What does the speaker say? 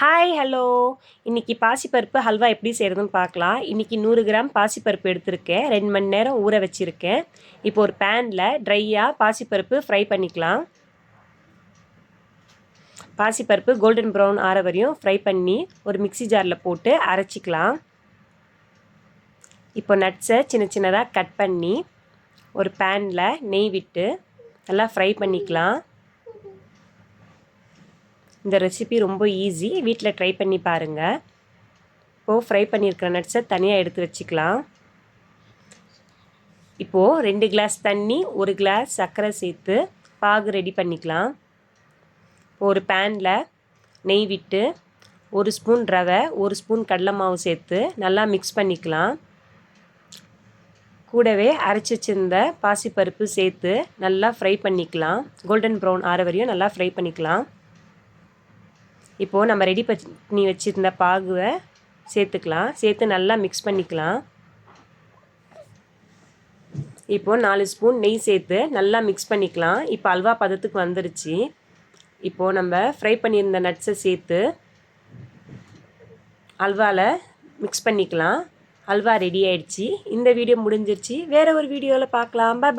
Hi hello இன்றைக்கி பாசிப்பருப்பு ஹல்வா எப்படி செய்கிறதுன்னு பார்க்கலாம். இன்றைக்கி 100 கிராம் பாசிப்பருப்பு எடுத்திருக்கேன். 2 மணி நேரம் ஊற வச்சுருக்கேன். இப்போ ஒரு பேனில் ட்ரையாக பாசிப்பருப்பு ஃப்ரை பண்ணிக்கலாம். பாசிப்பருப்பு கோல்டன் ப்ரௌன் ஆற வரையும் ஃப்ரை பண்ணி ஒரு மிக்சி ஜாரில் போட்டு அரைச்சிக்கலாம். இப்போ நட்ஸை சின்ன சின்னதாக கட் பண்ணி ஒரு பேனில் நெய் விட்டு நல்லா ஃப்ரை பண்ணிக்கலாம். இந்த ரெசிபி ரொம்ப ஈஸி, வீட்டில் ட்ரை பண்ணி பாருங்கள். இப்போது ஃப்ரை பண்ணியிருக்கிற நட்ஸை தனியாக எடுத்து வச்சுக்கலாம். இப்போது 2 கிளாஸ் தண்ணி 1 கிளாஸ் சர்க்கரை சேர்த்து பாகு ரெடி பண்ணிக்கலாம். ஒரு பேனில் நெய் விட்டு 1 ஸ்பூன் ரவை 1 ஸ்பூன் கடலை மாவு சேர்த்து நல்லா மிக்ஸ் பண்ணிக்கலாம். கூடவே அரைச்சி வச்சிருந்த பாசிப்பருப்பு சேர்த்து நல்லா ஃப்ரை பண்ணிக்கலாம். கோல்டன் ப்ரௌன் ஆற வரையும் நல்லா ஃப்ரை பண்ணிக்கலாம். இப்போது நம்ம ரெடி பண்ணி வச்சுருந்த பாகுவை சேர்த்துக்கலாம். சேர்த்து நல்லா மிக்ஸ் பண்ணிக்கலாம். இப்போது 4 ஸ்பூன் நெய் சேர்த்து நல்லா மிக்ஸ் பண்ணிக்கலாம். இப்போ அல்வா பதத்துக்கு வந்துருச்சு. இப்போது நம்ம ஃப்ரை பண்ணியிருந்த நட்ஸை சேர்த்து அல்வாவில் மிக்ஸ் பண்ணிக்கலாம். அல்வா ரெடி ஆயிடுச்சு. இந்த வீடியோ முடிஞ்சிருச்சு. வேறு ஒரு வீடியோவில் பார்க்கலாம். பாய்.